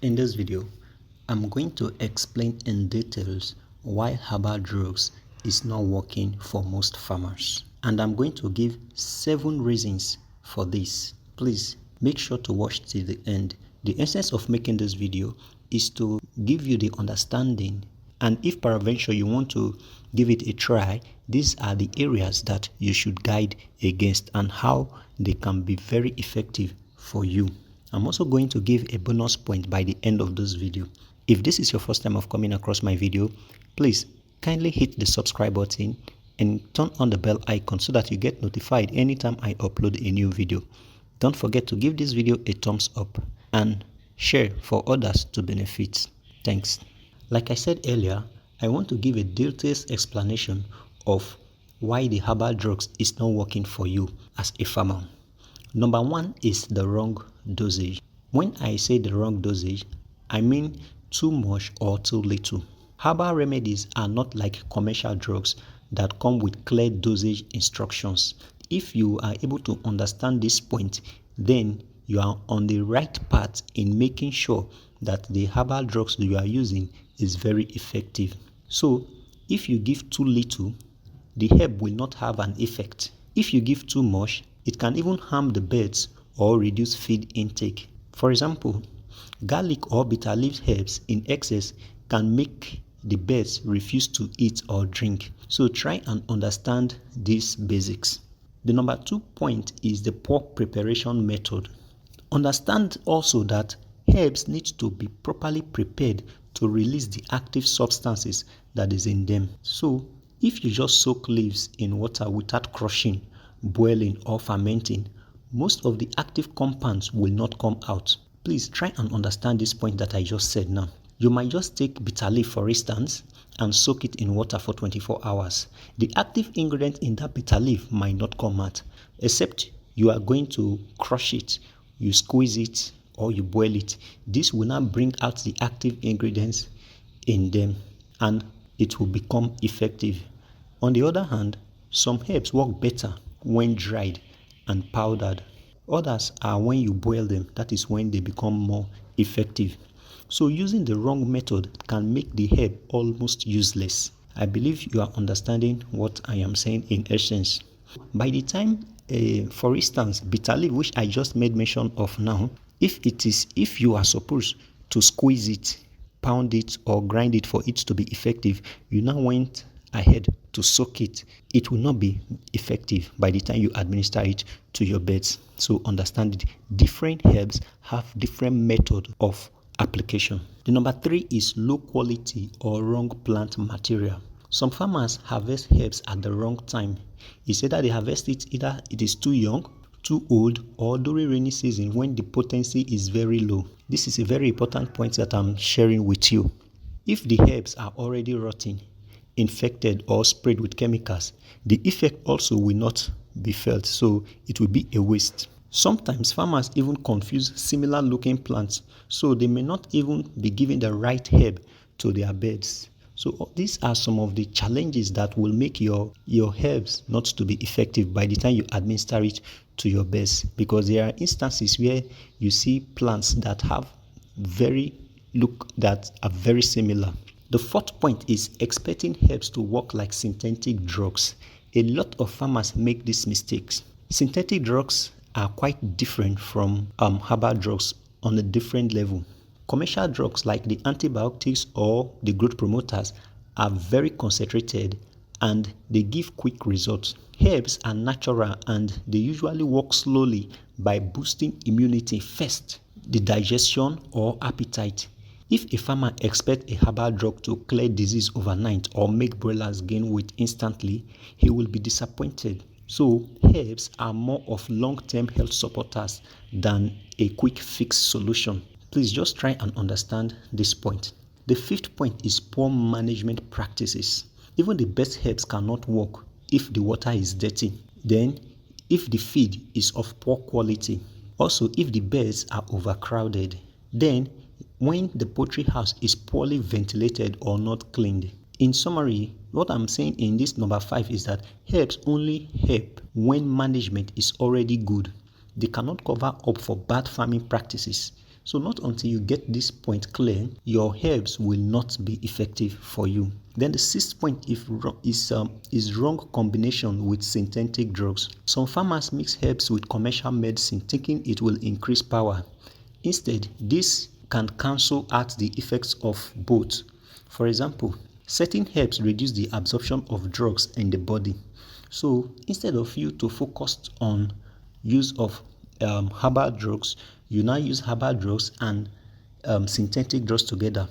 In this video, I'm going to explain in details why herbal drugs is not working for most farmers. And I'm going to give 7 reasons for this. Please make sure to watch till the end. The essence of making this video is to give you the understanding, and if peradventure you want to give it a try, these are the areas that you should guide against and how they can be very effective for you. I'm also going to give a bonus point by the end of this video. If this is your first time of coming across my video, please kindly hit the subscribe button and turn on the bell icon so that you get notified anytime I upload a new video. Don't forget to give this video a thumbs up and share for others to benefit. Thanks. Like I said earlier, I want to give a detailed explanation of why the herbal drugs is not working for you as a farmer. Number 1 is the wrong dosage. When I say the wrong dosage, I mean too much or too little. Herbal remedies are not like commercial drugs that come with clear dosage instructions. If you are able to understand this point, then you are on the right path in making sure that the herbal drugs you are using is very effective. So, if you give too little, the herb will not have an effect. If you give too much, it can even harm the birds or reduce feed intake. For example, garlic or bitter leaf herbs in excess can make the birds refuse to eat or drink. So try and understand these basics. The number 2 point is the poor preparation method. Understand also that herbs need to be properly prepared to release the active substances that is in them. So if you just soak leaves in water without crushing, boiling or fermenting, most of the active compounds will not come out. Please try and understand this point that I just said now. You might just take bitter leaf, for instance, and soak it in water for 24 hours. The active ingredient in that bitter leaf might not come out, except you are going to crush it, you squeeze it, or you boil it. This will not bring out the active ingredients in them, and it will become effective. On the other hand, some herbs work better when dried and powdered. Others are when you boil them, that is when they become more effective. So using the wrong method can make the herb almost useless. I believe you are understanding what I am saying in essence. By the time, for instance, bitter leaf, which I just made mention of now, if you are supposed to squeeze it, pound it, or grind it for it to be effective, you now went ahead to soak it, it will not be effective by the time you administer it to your birds. So understand it. Different herbs have different method of application. The number 3 is low quality or wrong plant material. Some farmers harvest herbs at the wrong time. It's either they harvest it, either it is too young, too old, or during rainy season when the potency is very low. This is a very important point that I'm sharing with you. If the herbs are already rotting, infected, or sprayed with chemicals, the effect also will not be felt, so it will be a waste. Sometimes farmers even confuse similar looking plants, so they may not even be giving the right herb to their birds. So these are some of the challenges that will make your herbs not to be effective by the time you administer it to your birds, because there are instances where you see plants that that are very similar. The 4th point is expecting herbs to work like synthetic drugs. A lot of farmers make these mistakes. Synthetic drugs are quite different from herbal drugs on a different level. Commercial drugs like the antibiotics or the growth promoters are very concentrated and they give quick results. Herbs are natural and they usually work slowly by boosting immunity first, the digestion or appetite. If a farmer expects a herbal drug to clear disease overnight or make broilers gain weight instantly, he will be disappointed. So herbs are more of long-term health supporters than a quick fix solution. Please just try and understand this point. The 5th point is poor management practices. Even the best herbs cannot work if the water is dirty. Then, if the feed is of poor quality. Also, if the birds are overcrowded. Then, when the poultry house is poorly ventilated or not cleaned. In summary, what I'm saying in this number 5 is that herbs only help when management is already good. They cannot cover up for bad farming practices. So not until you get this point clear, your herbs will not be effective for you. Then the sixth point is wrong combination with synthetic drugs. Some farmers mix herbs with commercial medicine thinking it will increase power. Instead, this can cancel out the effects of both. For example, certain herbs reduce the absorption of drugs in the body. So instead of you to focus on use of herbal drugs, you now use herbal drugs and synthetic drugs together.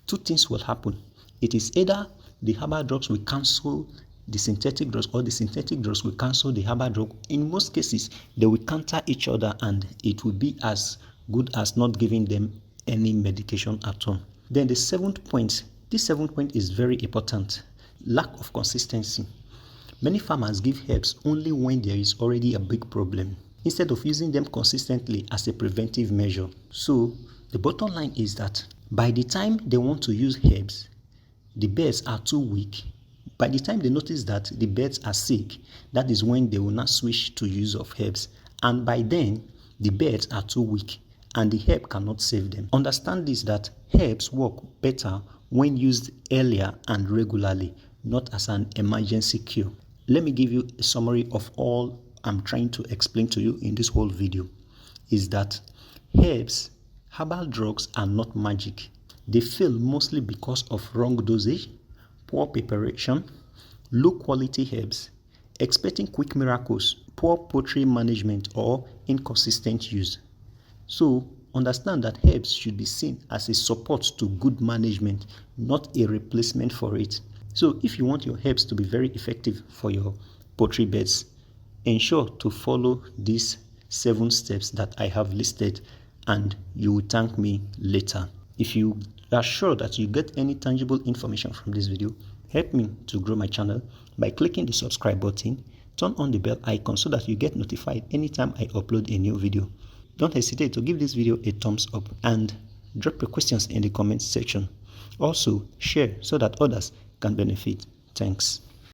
Two things will happen. It is either the herbal drugs will cancel the synthetic drugs, or the synthetic drugs will cancel the herbal drug. In most cases, they will counter each other, and it will be as good as not giving them any medication at all. Then the seventh point, this seventh point is very important: lack of consistency. Many farmers give herbs only when there is already a big problem, instead of using them consistently as a preventive measure. So the bottom line is that by the time they want to use herbs, the birds are too weak. By the time they notice that the birds are sick, that is when they will not switch to use of herbs. And by then, the birds are too weak and the herb cannot save them. Understand this, that herbs work better when used earlier and regularly, not as an emergency cure. Let me give you a summary of all I'm trying to explain to you in this whole video. Is that herbs, herbal drugs are not magic. They fail mostly because of wrong dosage, poor preparation, low quality herbs, expecting quick miracles, poor poultry management, or inconsistent use. So understand that herbs should be seen as a support to good management, not a replacement for it. So if you want your herbs to be very effective for your poultry beds, ensure to follow these 7 steps that I have listed, and you will thank me later. If you are sure that you get any tangible information from this video, help me to grow my channel by clicking the subscribe button, turn on the bell icon so that you get notified anytime I upload a new video. Don't hesitate to give this video a thumbs up and drop your questions in the comments section. Also, share so that others can benefit. Thanks.